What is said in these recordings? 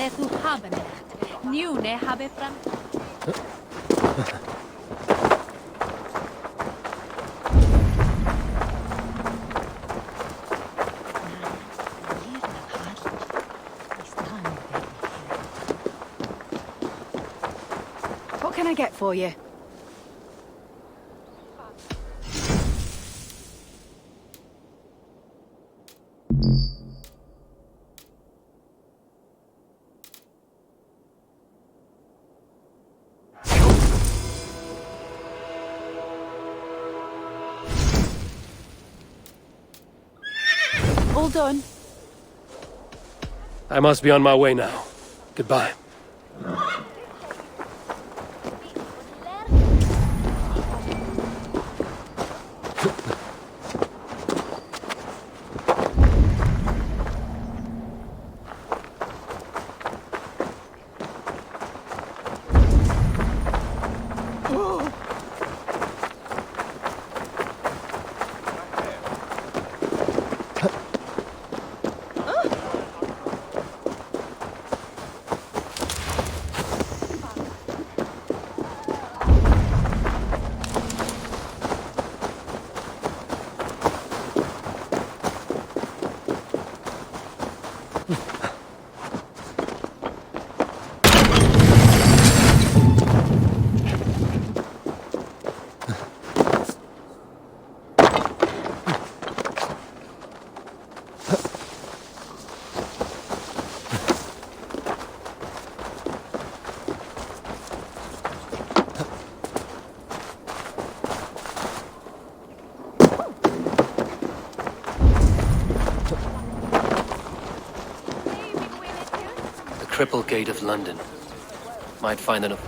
du haben det. Njune habe fram. What can I get for you? All done. I must be on my way now. Goodbye. Triple Gate of London. Might find enough.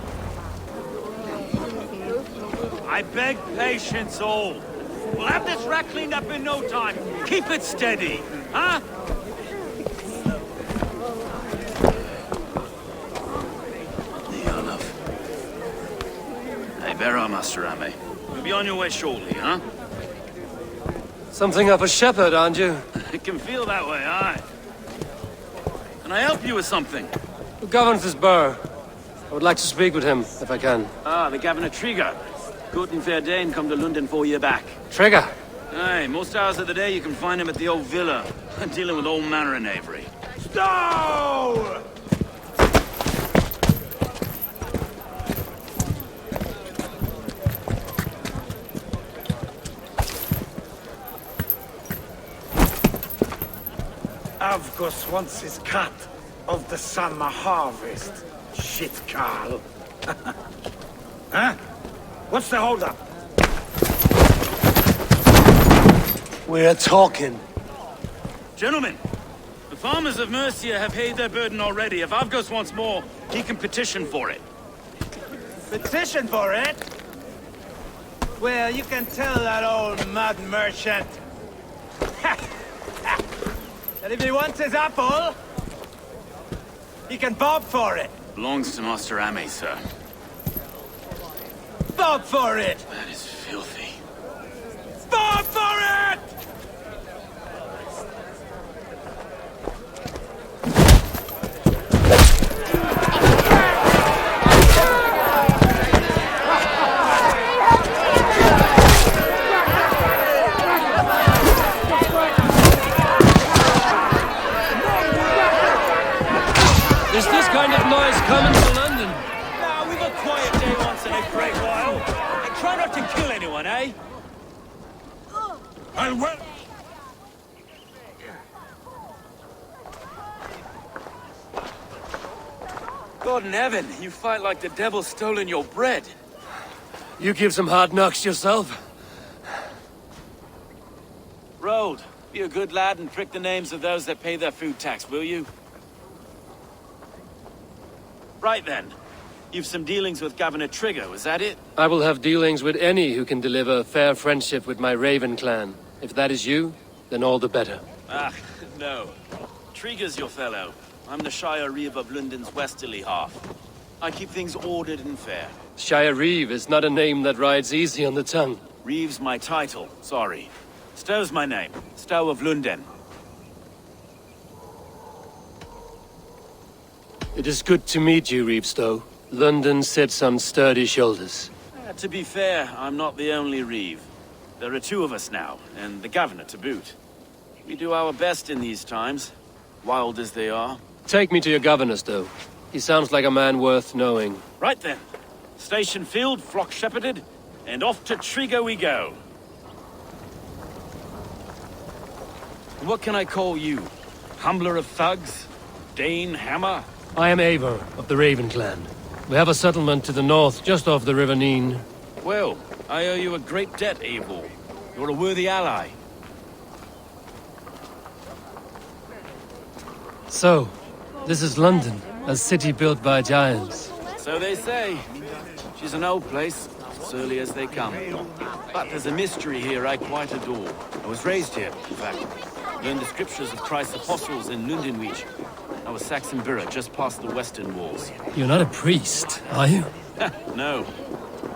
I beg patience, all. We'll have this wreck cleaned up in no time. Keep it steady, huh? Neolov. Eivor, Master Ame. You'll be on your way shortly, huh? Something of a shepherd, aren't you? It can feel that way, aye. Can I help you with something? Who governs this burr? I would like to speak with him, if I can. Ah, the Governor Trigger. Guten Verdane come to London 4 years back. Trigger! Aye, most hours of the day you can find him at the old villa, dealing with all manner in Avery. Stow! Avgos wants his cut of the summer harvest. Shit, Carl. Huh? What's the holdup? We're talking. Gentlemen, the farmers of Mercia have paid their burden already. If Avgos wants more, he can petition for it. Petition for it? Well, you can tell that old mud merchant that if he wants his apple, he can bob for it. Belongs to Master Ame, sir. Bob for it! That is filthy. Bob for it! Is this kind of noise coming to London? Nah, we've a quiet day once in a great while. And try not to kill anyone, eh? I'll wait. God in heaven, you fight like the devil's stolen your bread. You give some hard knocks yourself. Road, be a good lad and prick the names of those that pay their food tax, will you? Right then. You've some dealings with Governor Trigger, was that it? I will have dealings with any who can deliver fair friendship with my Raven clan. If that is you, then all the better. Ah, no. Trigger's your fellow. I'm the Shire Reeve of London's westerly half. I keep things ordered and fair. Shire Reeve is not a name that rides easy on the tongue. Reeve's my title, sorry. Stow's my name. Stow of London. It is good to meet you, Reevestow. London sits on sturdy shoulders. To be fair, I'm not the only Reeve. There are two of us now, and the governor to boot. We do our best in these times, wild as they are. Take me to your governor, Stow. He sounds like a man worth knowing. Right then. Station filled, flock shepherded, and off to Trigo we go. What can I call you? Humbler of thugs? Dane Hammer? I am Eivor of the Raven clan. We have a settlement to the north, just off the River Neen. Well, I owe you a great debt, Eivor. You're a worthy ally. So, this is London, a city built by giants. So they say. She's an old place, surly as they come. But there's a mystery here I quite adore. I was raised here, in fact. Learned the scriptures of Christ's apostles in Lundenwich. I was Saxon borough just past the western walls. You're not a priest, are you? No.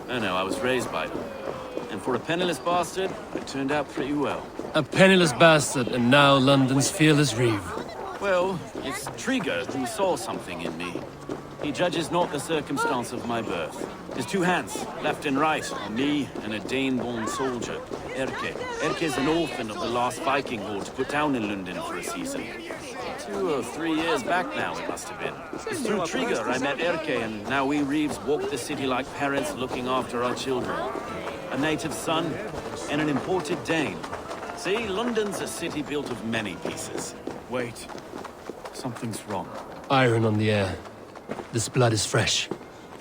No, I was raised by them. And for a penniless bastard, it turned out pretty well. A penniless bastard, and now London's fearless Reeve. Well, it's Trigo who saw something in me. He judges not the circumstance of my birth. His two hands, left and right, on me and a Dane-born soldier, Erke. Erke's an orphan of the last Viking horde put down in London for a season. 2 or 3 years back now, it must have been. It's through Trigo I met Erke, and now we Reeves walk the city like parents looking after our children. A native son and an imported Dane. See, London's a city built of many pieces. Wait. Something's wrong. Iron on the air. This blood is fresh.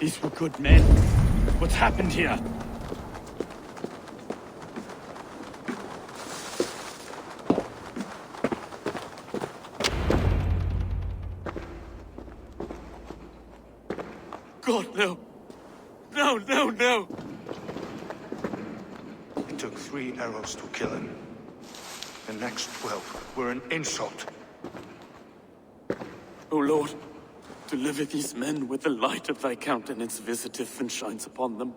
These were good men. What's happened here? God, no. No. It took 3 arrows to kill him. The next 12 were an insult. O Lord, deliver these men with the light of thy countenance visiteth and shines upon them.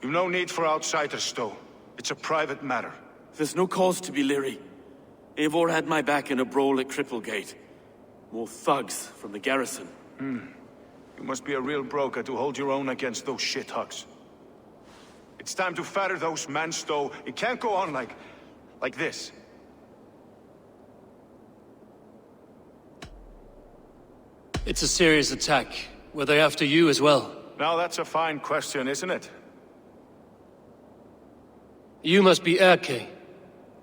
You've no need for outsiders, Stow. It's a private matter. There's no cause to be leery. Eivor had my back in a brawl at Cripplegate. More thugs from the garrison. You must be a real broker to hold your own against those shithugs. It's time to fetter those men, Stow. It can't go on like this. It's a serious attack. Were they after you as well? Now that's a fine question, isn't it? You must be Erke,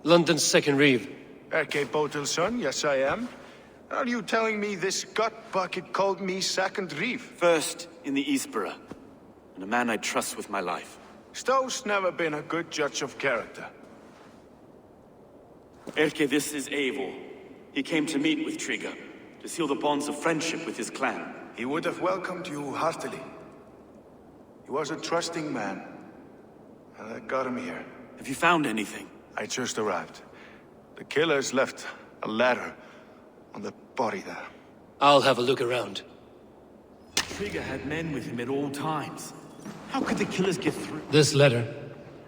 London's second Reeve. Erke Botil's son, yes I am. Are you telling me this gut bucket called me second Reeve? First in the Eastborough, and a man I trust with my life. Stow's never been a good judge of character. Erke, this is Eivor. He came to meet with Trigo, to seal the bonds of friendship with his clan. He would have welcomed you heartily. He was a trusting man, and I got him here. Have you found anything? I just arrived. The killers left a letter on the body there. I'll have a look around. Trigo had men with him at all times. How could the killers get through? This letter.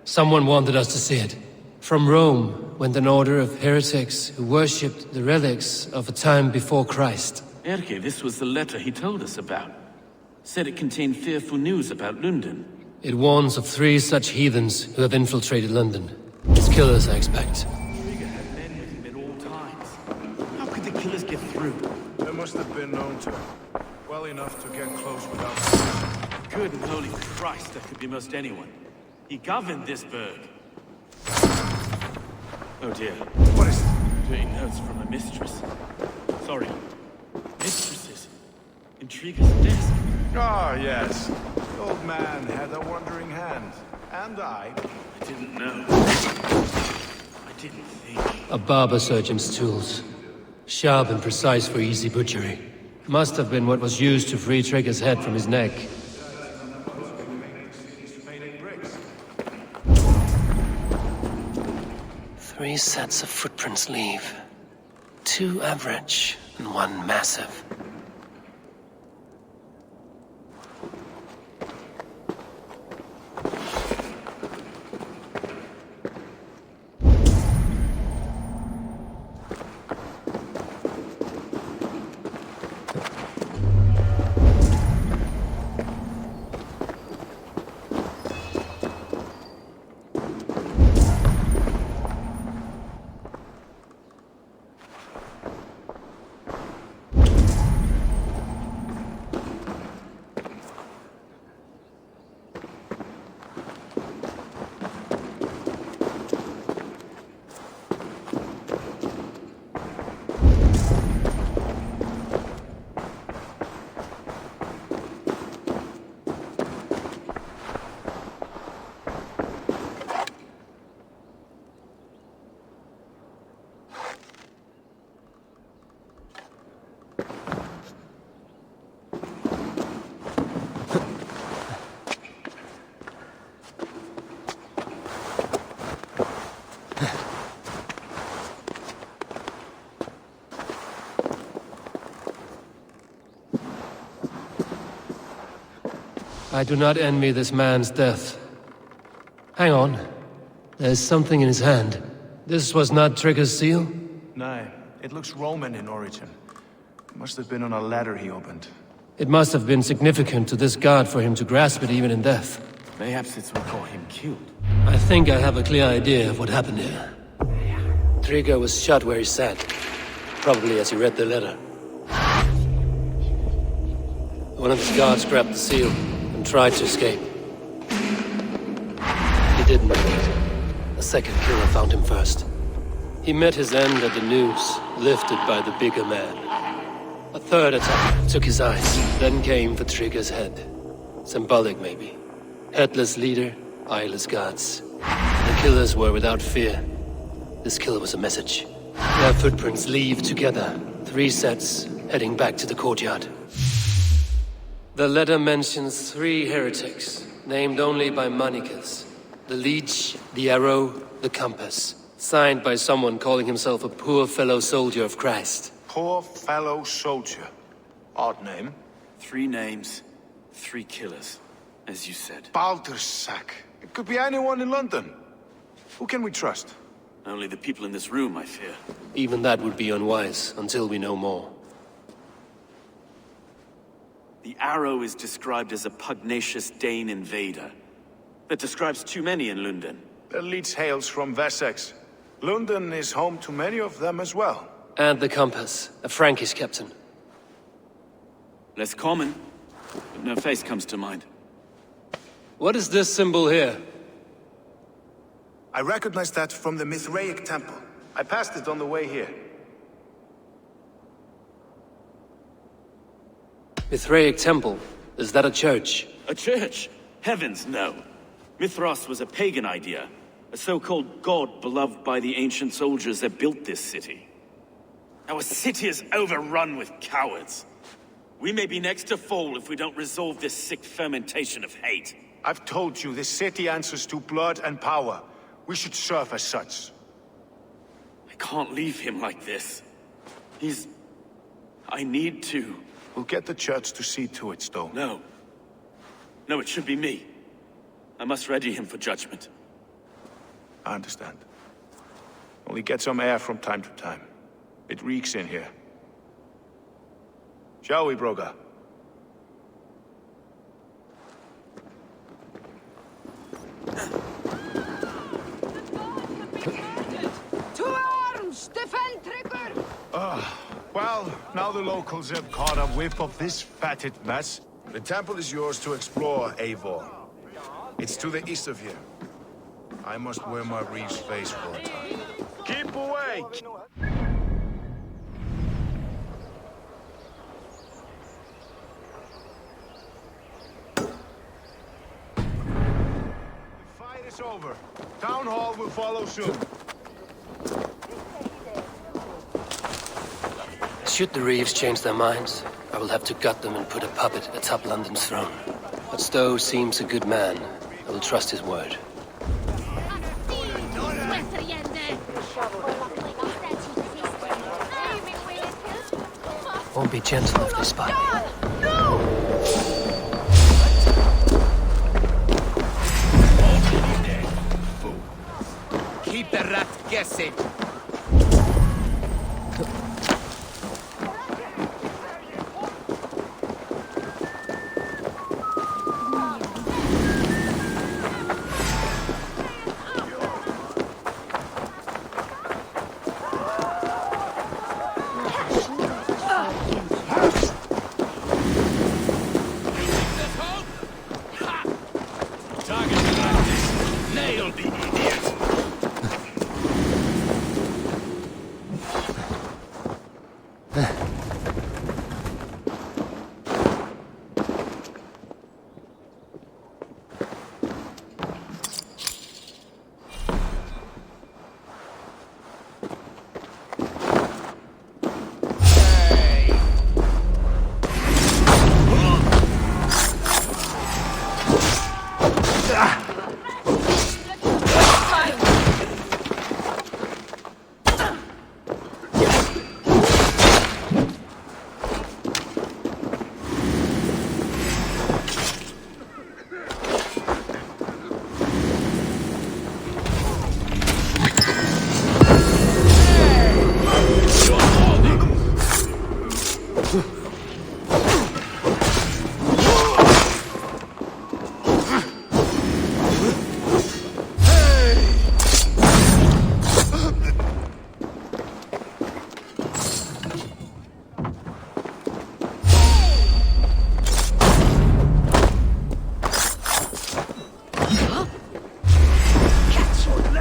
Someone wanted us to see it. From Rome went an order of heretics who worshipped the relics of a time before Christ. Erke, this was the letter he told us about. Said it contained fearful news about London. It warns of 3 such heathens who have infiltrated London. His killers, I expect. Trigo had men with him at all times. How could the killers get through? They must have been known to him. Well enough to get close without... Good and holy Christ, that could be most anyone. He governed this burg. Oh dear. What is it? Dirty notes from a mistress. Sorry. Mistresses. In Trigo's desk. Ah, yes. The old man had a wandering hand. And I didn't know. I didn't think. A barber surgeon's tools. Sharp and precise for easy butchery. Must have been what was used to free Trigo's head from his neck. Three sets of footprints leave. 2 average and 1 massive. I do not envy this man's death. Hang on. There's something in his hand. This was not Trigger's seal? No, it looks Roman in origin. Must have been on a ladder he opened. It must have been significant to this god for him to grasp it even in death. Mayhaps it's what got him killed. I think I have a clear idea of what happened here. Trigger was shot where he sat. Probably as he read the letter. One of his guards grabbed the seal and tried to escape. He didn't make it. A second killer found him first. He met his end at the noose, lifted by the bigger man. A third attack took his eyes, then came for Trigger's head. Symbolic, maybe. Headless leader, eyeless guards. The killers were without fear. This kill was a message. Their footprints leave together. 3 sets, heading back to the courtyard. The letter mentions 3 heretics, named only by Manicus. The Leech, the Arrow, the Compass. Signed by someone calling himself a poor fellow soldier of Christ. Poor fellow soldier. Odd name. 3 names, 3 killers, as you said. Baldersack. It could be anyone in London. Who can we trust? Only the people in this room, I fear. Even that would be unwise, until we know more. The Arrow is described as a pugnacious Dane invader. That describes too many in London. The Leech hails from Wessex. London is home to many of them as well. And the Compass, a Frankish captain. Less common, but no face comes to mind. What is this symbol here? I recognize that from the Mithraic temple. I passed it on the way here. Mithraic temple? Is that a church? A church? Heavens, no. Mithras was a pagan idea. A so-called god beloved by the ancient soldiers that built this city. Our city is overrun with cowards. We may be next to fall if we don't resolve this sick fermentation of hate. I've told you, this city answers to blood and power. We should serve as such. I can't leave him like this. I need to. We'll get the church to see to it, Stone. No. No, it should be me. I must ready him for judgment. I understand. Only get some air from time to time. It reeks in here. Shall we, Broga? To arms! Defend Trigger! Well, now the locals have caught a whiff of this fatted mess. The temple is yours to explore, Eivor. It's to the east of here. I must wear my reeve's face for a time. Keep awake! The fight is over. Town Hall will follow soon. Should the Reeves change their minds, I will have to gut them and put a puppet atop London's throne. But Stowe seems a good man. I will trust his word. Won't be gentle if they spy me. Keep the rat guessing.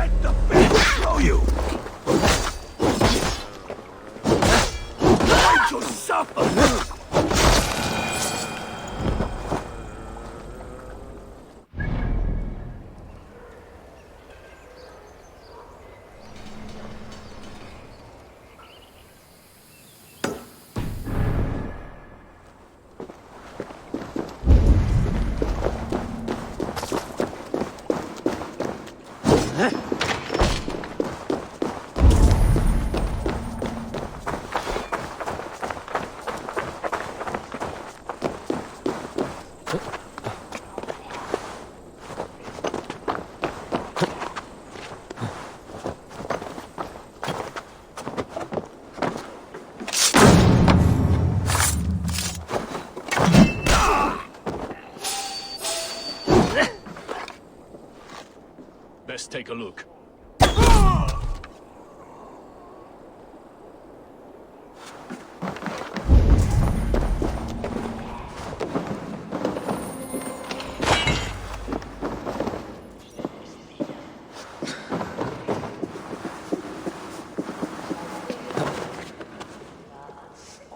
Let the beast show you! Try to suffer! Let's take a look.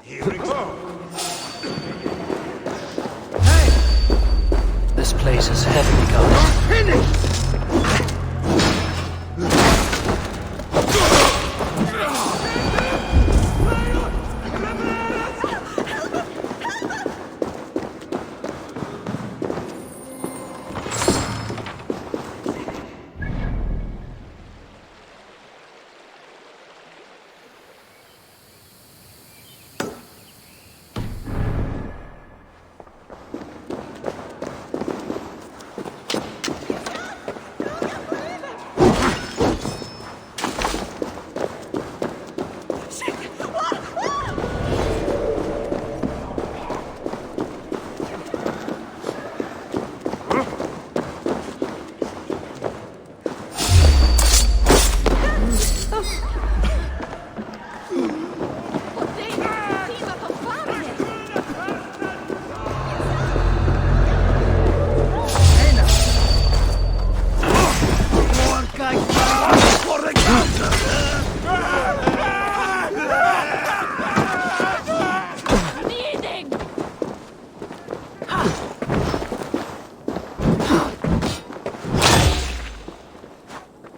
Here we go! This place is heavily guarded. Finish!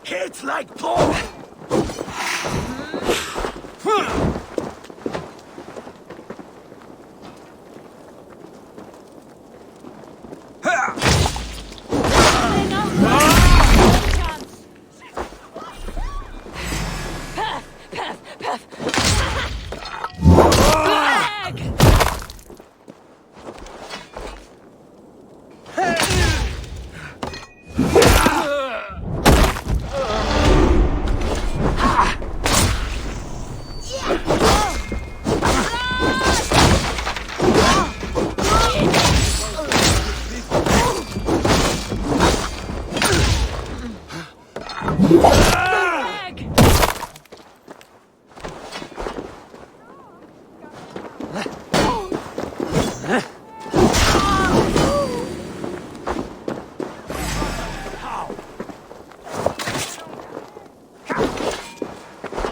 Hits like pork!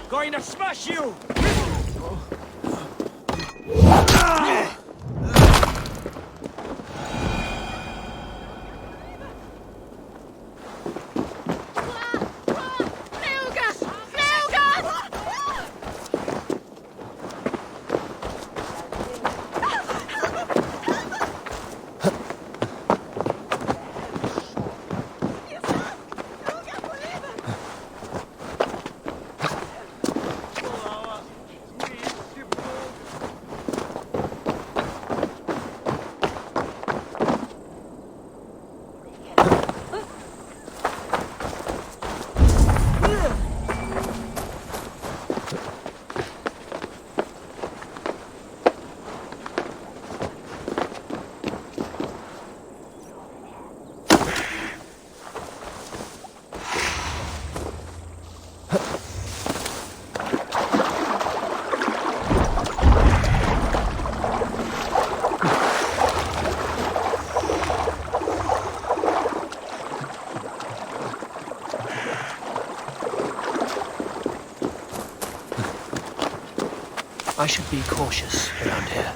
Going to smash you! I should be cautious around here.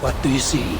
What do you see?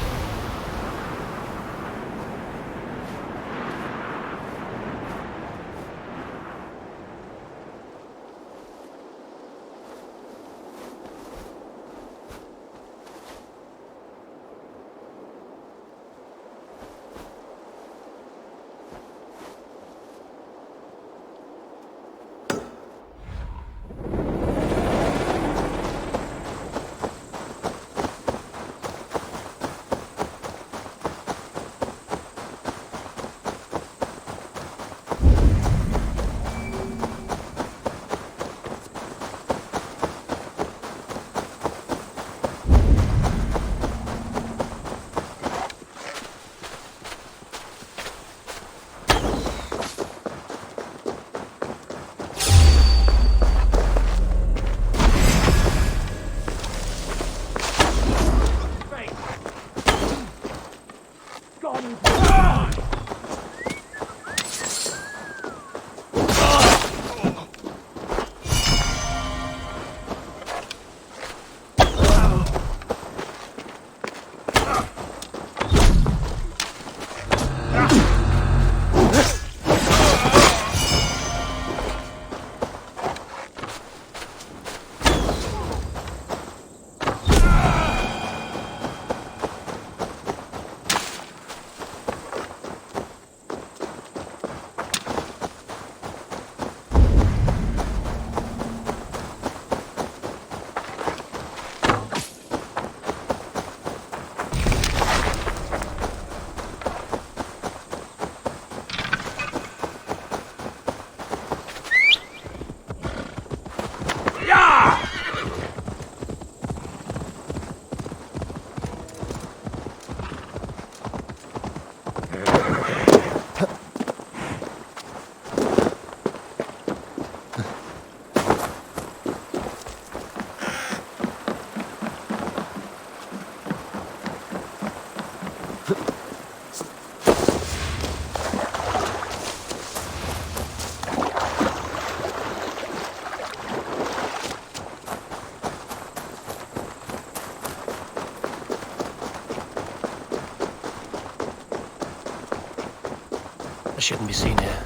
I shouldn't be seen here.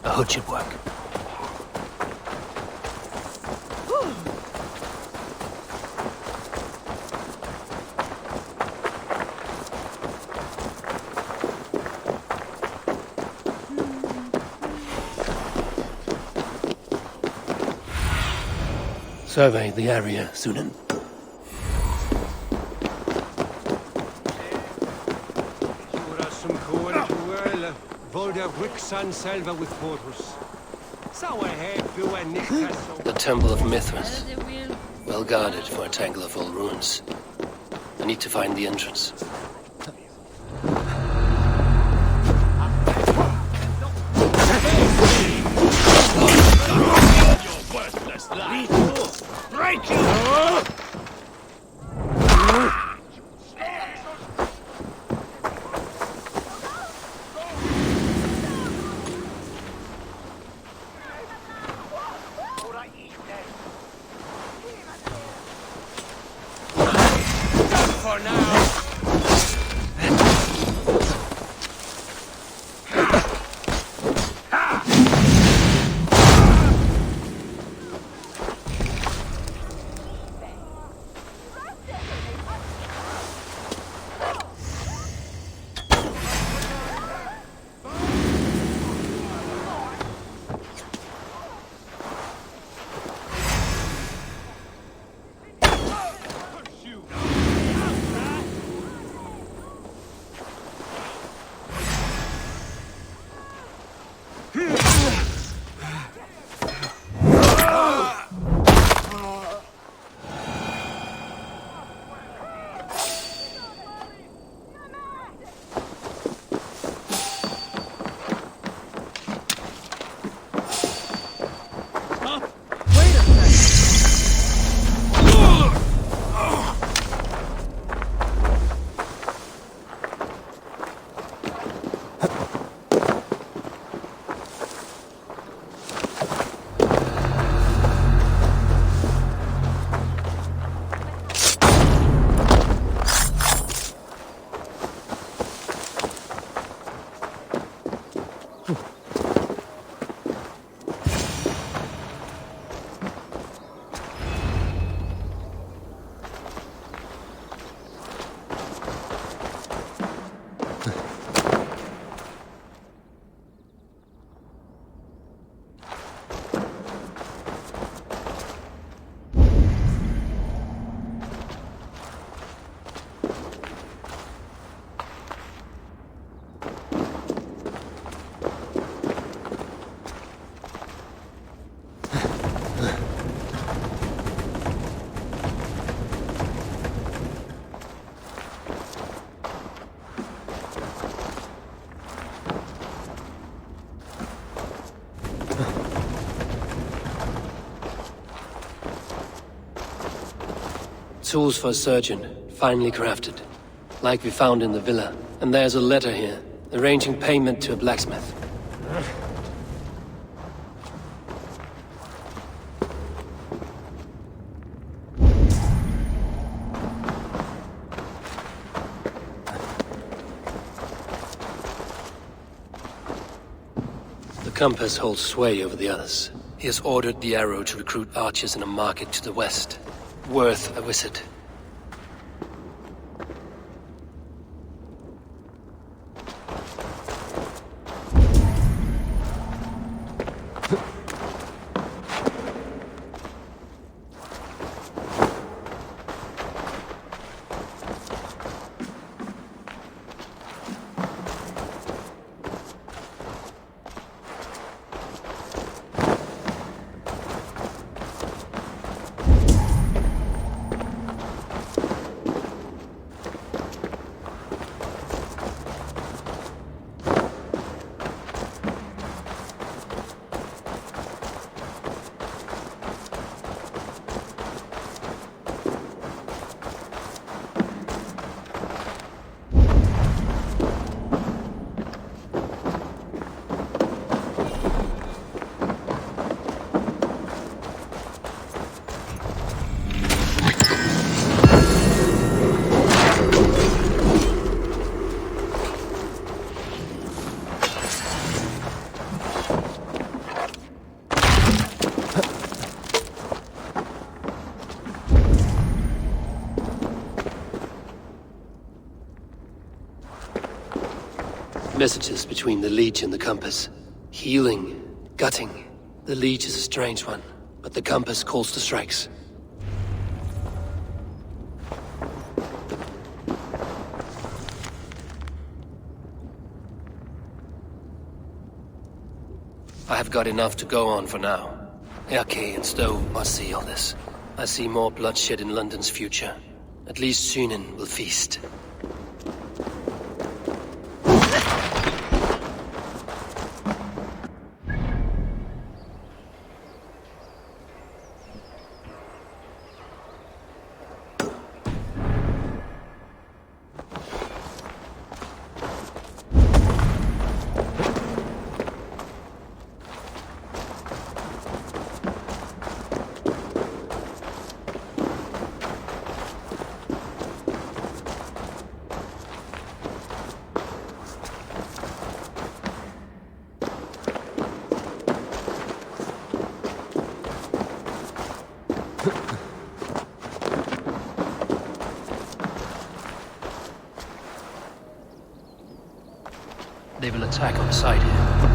A hood should work. Survey the area, Sunan. The Temple of Mithras. Well guarded for a tangle of old ruins. I need to find the entrance. Tools for a surgeon, finely crafted. like we found in the villa. And there's a letter here, arranging payment to a blacksmith. The compass holds sway over the others. He has ordered the arrow to recruit archers in a market to the west. Worth a visit. Messages between the Leech and the Compass. Healing, gutting. The Leech is a strange one, but the Compass calls the strikes. I have got enough to go on for now. Erke and Stowe must see all this. I see more bloodshed in London's future. At least Sunan will feast. They will attack on sight here.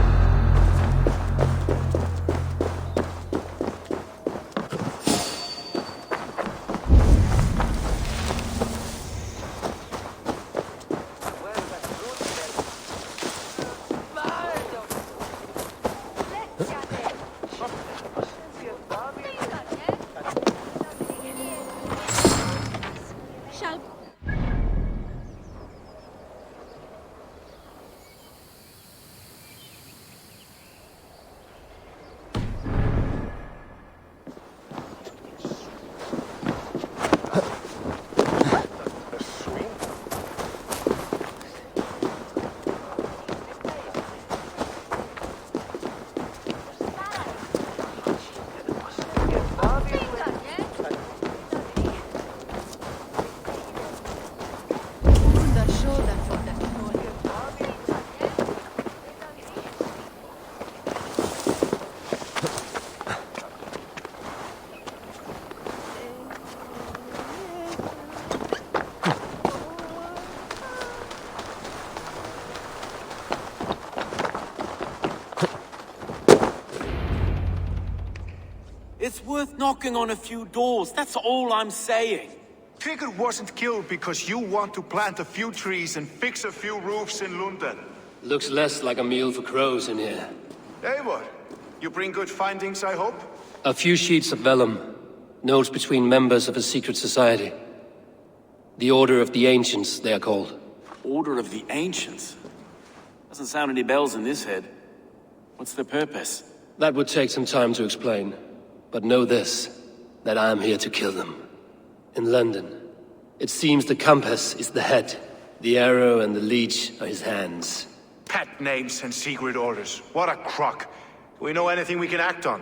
It's worth knocking on a few doors, that's all I'm saying. Trigger wasn't killed because you want to plant a few trees and fix a few roofs in London. Looks less like a meal for crows in here. Eivor, you bring good findings, I hope? A few sheets of vellum. Notes between members of a secret society. The Order of the Ancients, they are called. Order of the Ancients? Doesn't sound any bells in this head. What's the purpose? That would take some time to explain. But know this, that I am here to kill them. In London, it seems the Compass is the head. The arrow and the leech are his hands. Pet names and secret orders. What a crock. Do we know anything we can act on?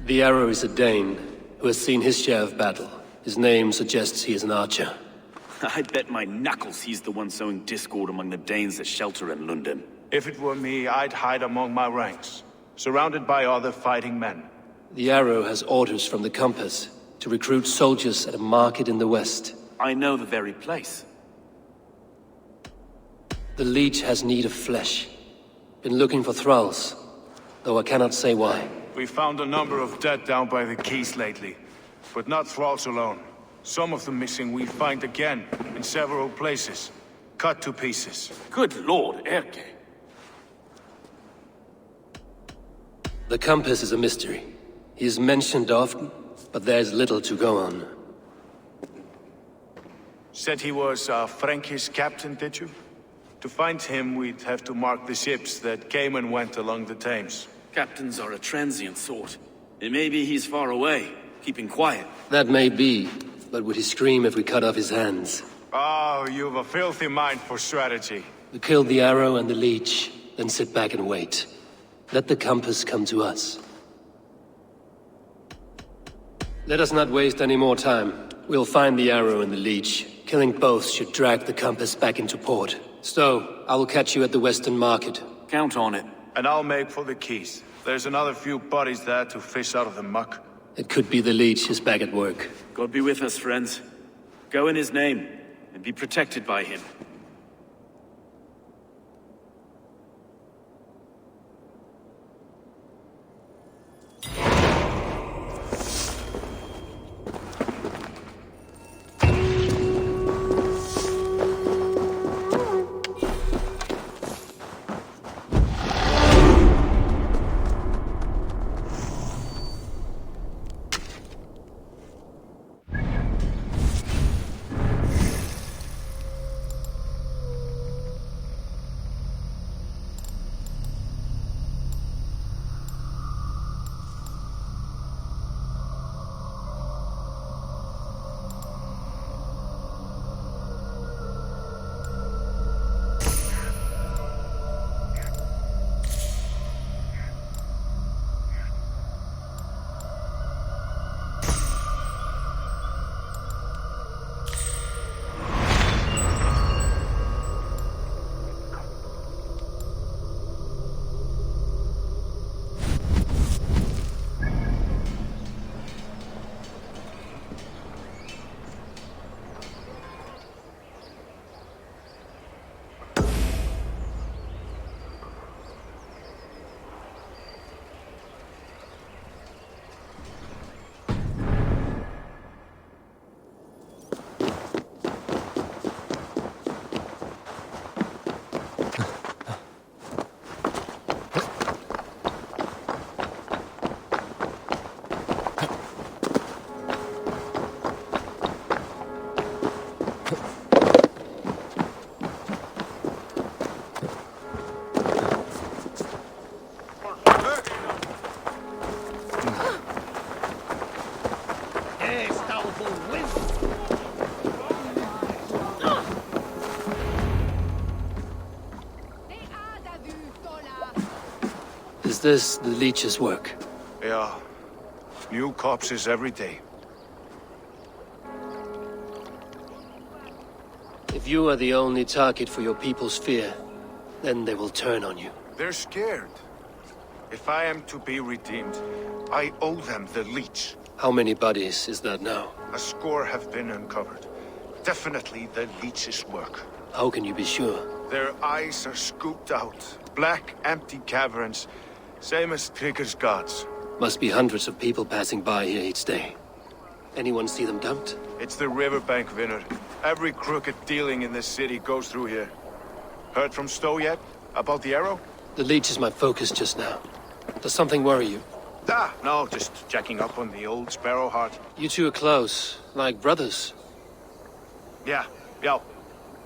The arrow is a Dane who has seen his share of battle. His name suggests he is an archer. I bet my knuckles he's the one sowing discord among the Danes that shelter in London. If it were me, I'd hide among my ranks, surrounded by other fighting men. The arrow has orders from the compass to recruit soldiers at a market in the west. I know the very place. The leech has need of flesh. Been looking for thralls, though I cannot say why. We found a number of dead down by the quays lately, but not thralls alone. Some of the missing we find again in several places, cut to pieces. Good lord, Erke. The compass is a mystery. He is mentioned often, but there's little to go on. Said he was a Frankish captain, did you? To find him, we'd have to mark the ships that came and went along the Thames. Captains are a transient sort. It may be he's far away, keeping quiet. That may be, but would he scream if we cut off his hands? Oh, you've a filthy mind for strategy. We kill the arrow and the leech, then sit back and wait. Let the compass come to us. Let us not waste any more time. We'll find the arrow and the leech. Killing both should drag the compass back into port. Stowe, I will catch you at the Western Market. Count on it. And I'll make for the quays. There's another few bodies there to fish out of the muck. It could be the leech is back at work. God be with us, friends. Go in his name, and be protected by him. Is this the leech's work? Yeah. New corpses every day. If you are the only target for your people's fear, then they will turn on you. They're scared. If I am to be redeemed, I owe them the leech. How many bodies is that now? A score have been uncovered. Definitely the leech's work. How can you be sure? Their eyes are scooped out. Black, empty caverns. Same as Trigger's gods. Must be hundreds of people passing by here each day. Anyone see them dumped? It's the riverbank, Vinner. Every crooked dealing in this city goes through here. Heard from Stowe yet? About the arrow? The leech is my focus just now. Does something worry you? Ah, no, just checking up on the old Sparrowheart. You two are close, like brothers. Yeah.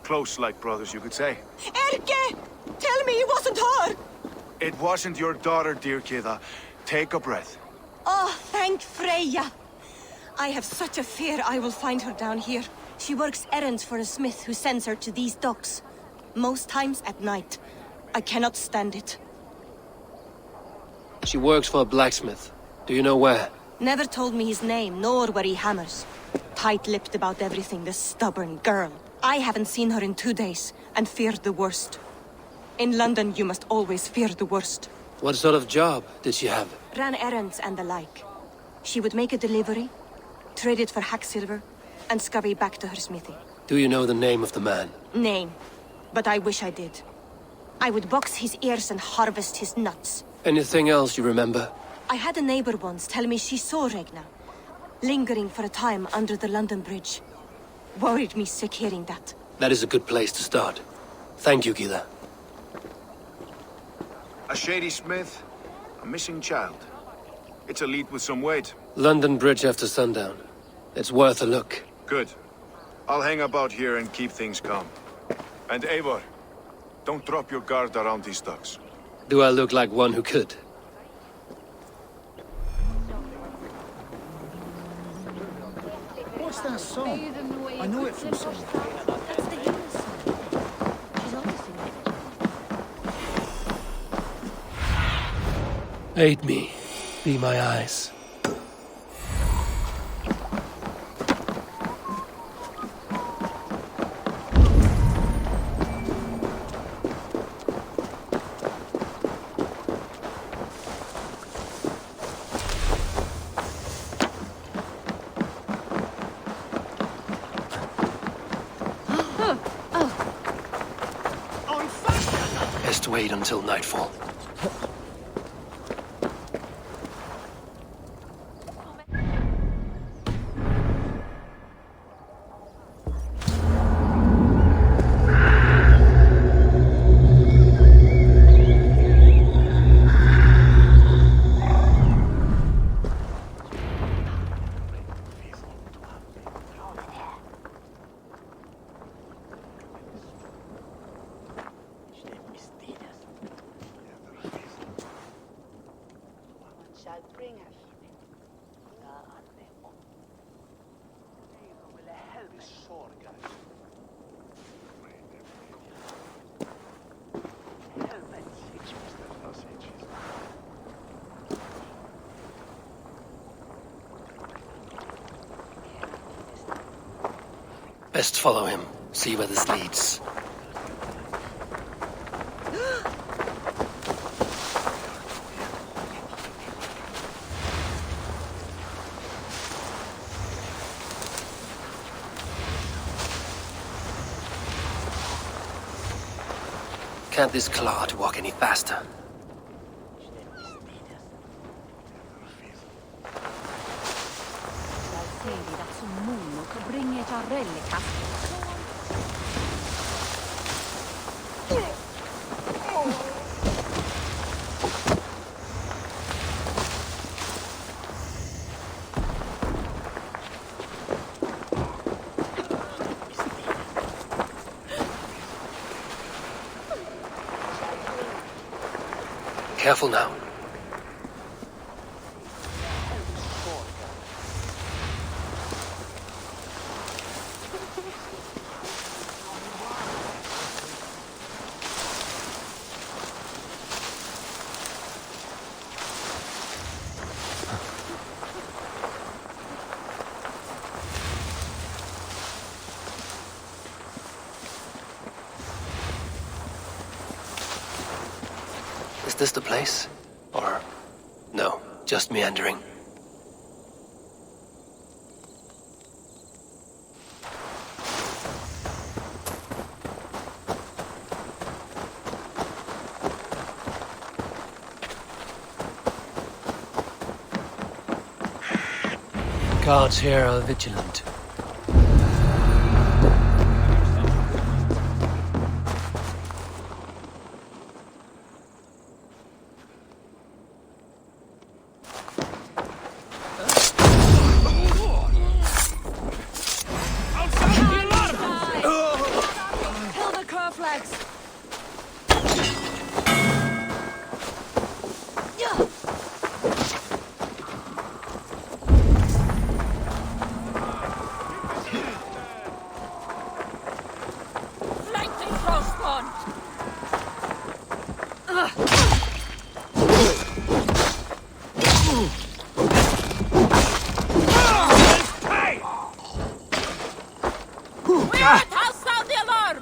Close like brothers, you could say. Erke! Tell me it wasn't her! It wasn't your daughter, dear Kida. Take a breath. Oh, thank Freya. I have such a fear I will find her down here. She works errands for a smith who sends her to these docks. Most times at night. I cannot stand it. She works for a blacksmith. Do you know where? Never told me his name, nor where he hammers. Tight-lipped about everything, the stubborn girl. I haven't seen her in 2 days, and feared the worst. In London, you must always fear the worst. What sort of job did she have? Ran errands and the like. She would make a delivery, trade it for hack silver, and scurry back to her smithy. Do you know the name of the man? Name. But I wish I did. I would box his ears and harvest his nuts. Anything else you remember? I had a neighbor once tell me she saw Regna, lingering for a time under the London Bridge. Worried me sick hearing that. That is a good place to start. Thank you, Gila. A shady smith, a missing child. It's a lead with some weight. London Bridge after sundown. It's worth a look. Good. I'll hang about here and keep things calm. And Eivor, don't drop your guard around these docks. Do I look like one who could? What's that song? I know it from somewhere. That's the Gila song. She's always singing it. Aid me. Be my eyes. Best wait until nightfall. Best follow him. See where this leads. Can't this clod walk any faster? Careful now. Is this the place? Or... no, just meandering. Guards here are vigilant.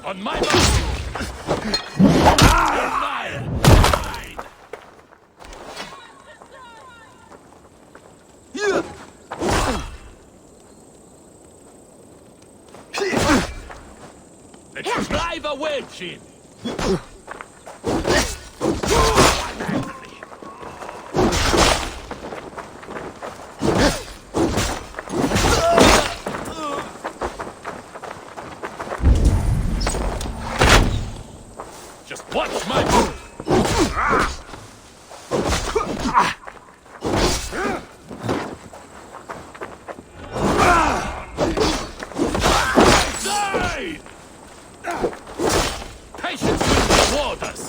On my mark! Let's drive a wedge in! Just watch my move! Die! Patience will reward us!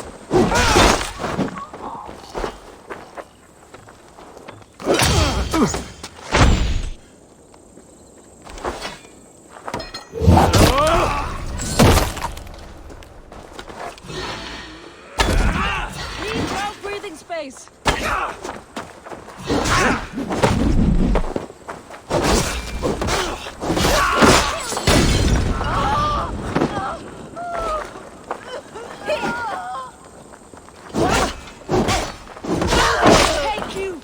Need 12 breathing space. Take you.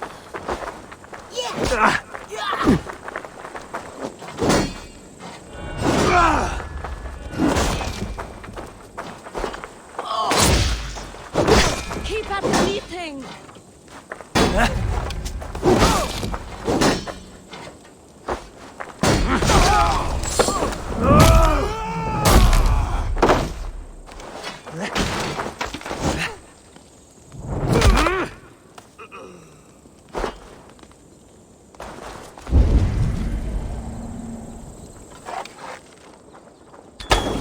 Keep at the meeting.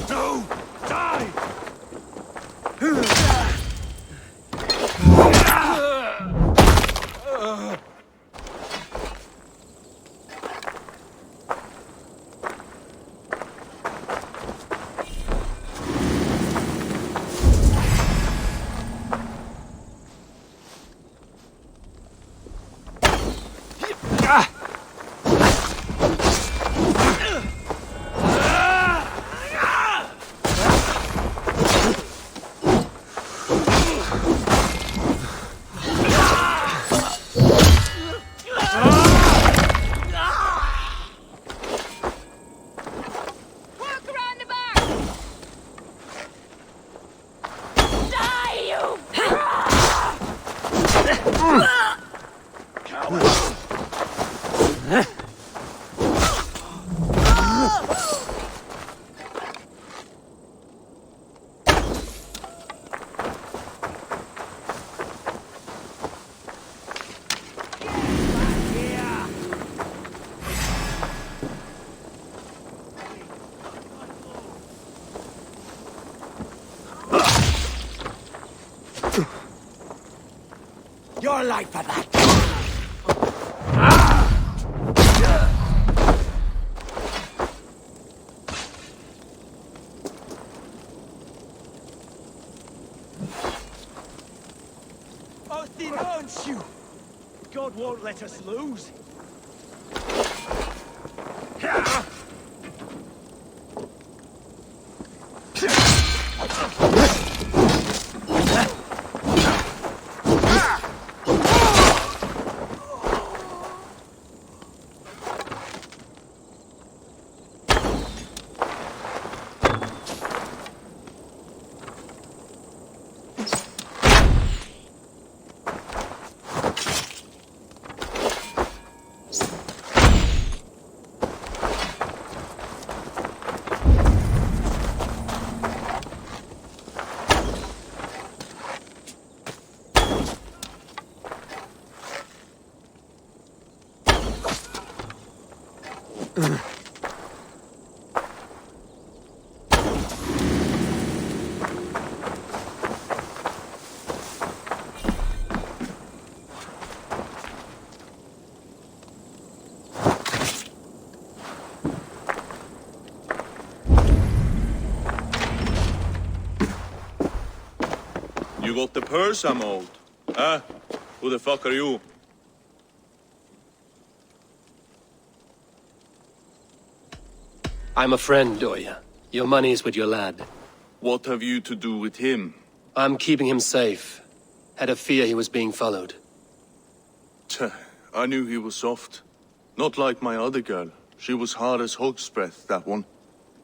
No! Die! Work around the back. Die, you! Your life for that! Oath owns you! God won't let us lose. You got the purse, I'm old. Huh? Who the fuck are you? I'm a friend, Doya. Your money's with your lad. What have you to do with him? I'm keeping him safe. Had a fear he was being followed. Tch, I knew he was soft. Not like my other girl. She was hard as hog's breath, that one.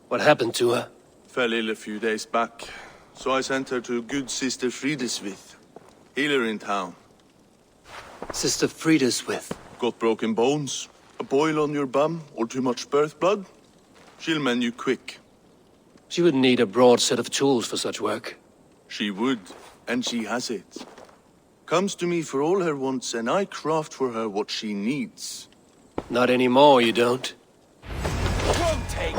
What happened to her? Fell ill a few days back. So I sent her to good Sister Frideswith. Healer in town. Sister Frideswith. Got broken bones, a boil on your bum, or too much birth blood? She'll mend you quick. She would need a broad set of tools for such work. She would, and she has it. Comes to me for all her wants, and I craft for her what she needs. Not anymore, you don't. Won't take.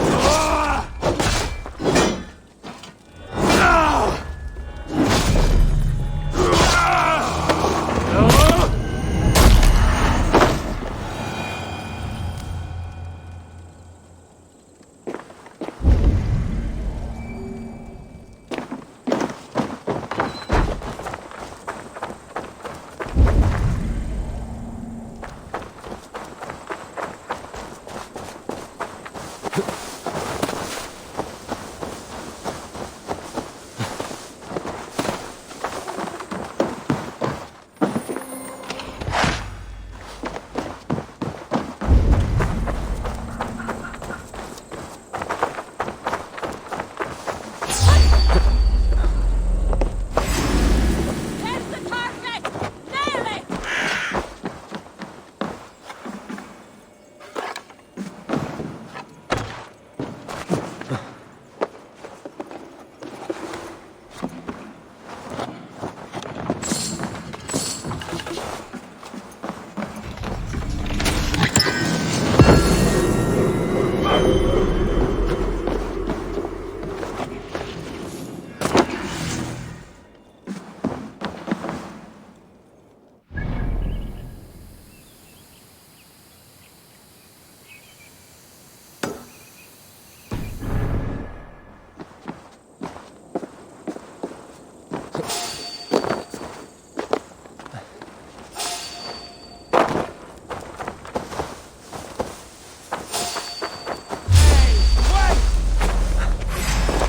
There's the target! Nail it!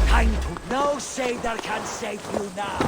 Time to no sailor can save you now.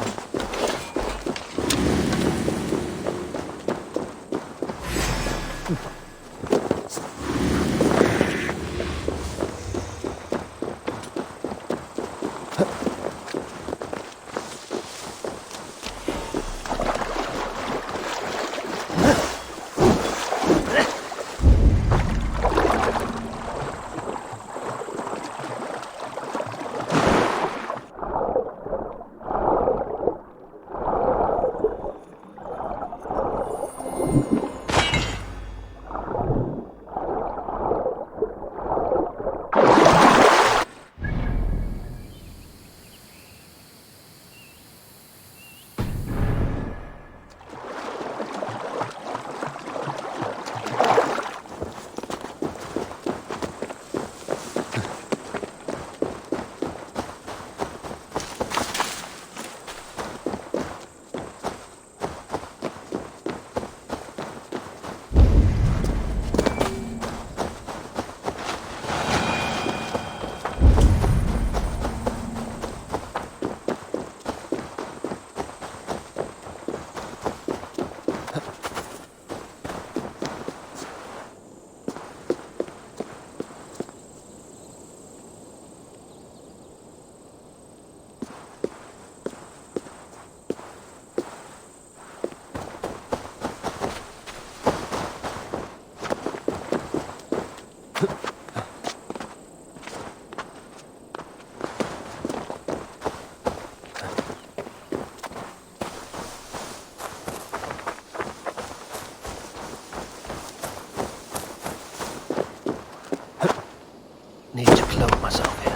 Need to cloak myself here.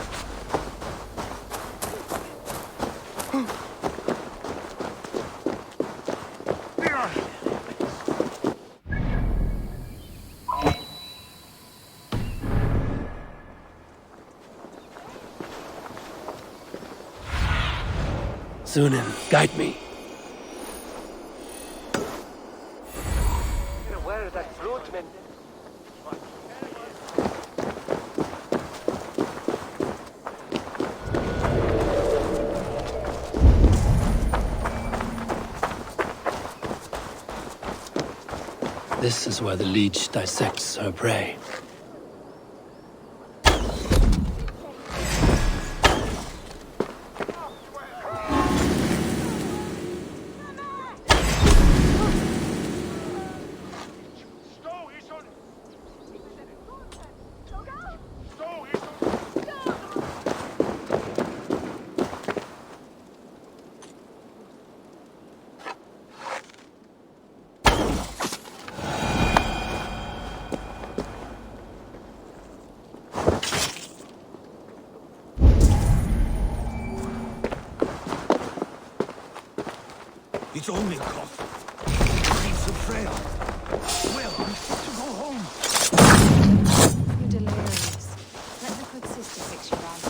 Sunan, guide me. Where is that fruitman? This is where the leech dissects her prey. It's only a cough. It's so frail. Well, I'm fit to go home. You're delirious. Let the good sister fix your eyes.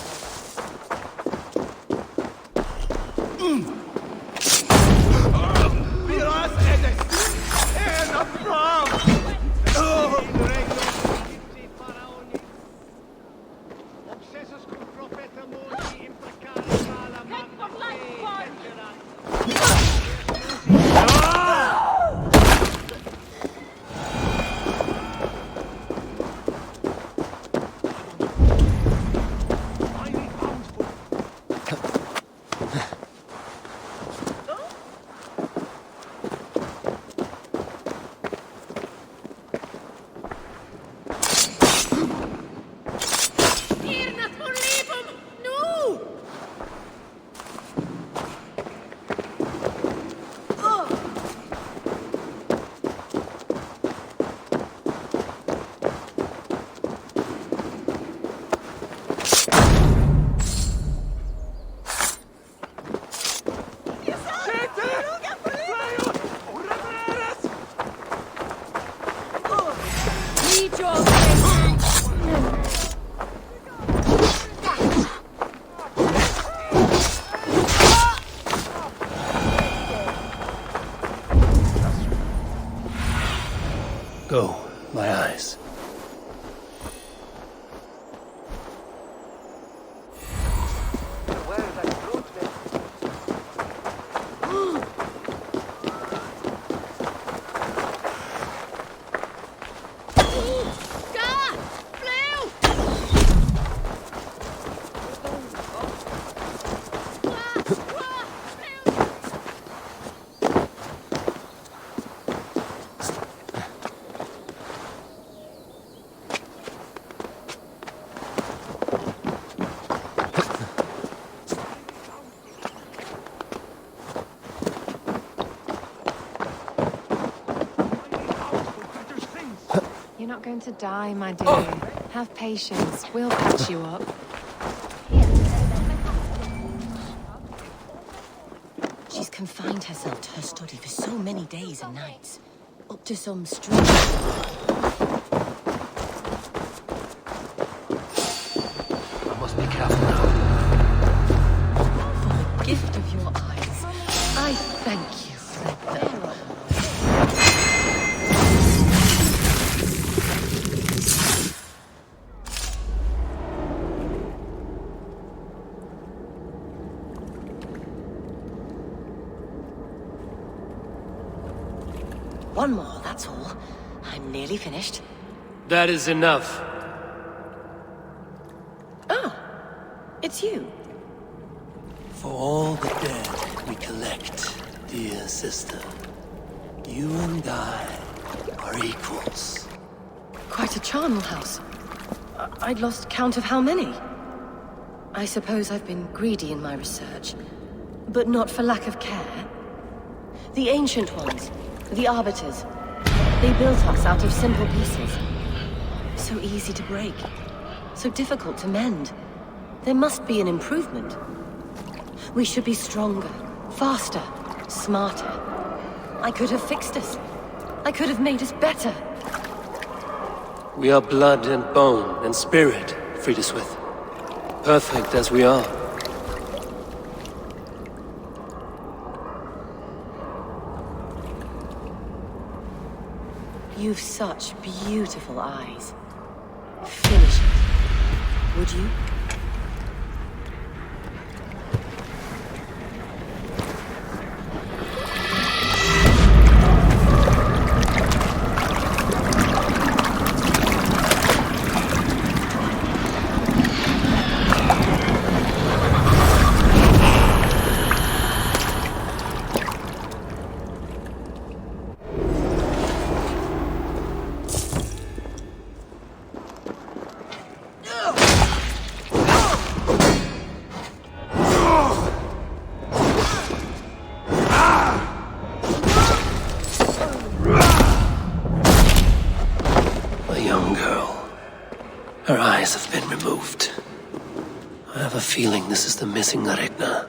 Go, my eyes. You're not going to die, my dear. Have patience. We'll patch you up. She's confined herself to her study for so many days and nights. Up to some strange... I must be careful now. For the gift of your eyes, I thank you for them. One more, that's all. I'm nearly finished. That is enough. Oh, it's you. For all the dead we collect, dear sister, you and I are equals. Quite a charnel house. I'd lost count of how many. I suppose I've been greedy in my research, but not for lack of care. The ancient ones, the arbiters, they built us out of simple pieces. So easy to break, so difficult to mend. There must be an improvement. We should be stronger, faster, smarter. I could have fixed us. I could have made us better. We are blood and bone and spirit, Friedeswith. Perfect as we are. You've such beautiful eyes. Finish it. Would you? feeling this is the missing Regna.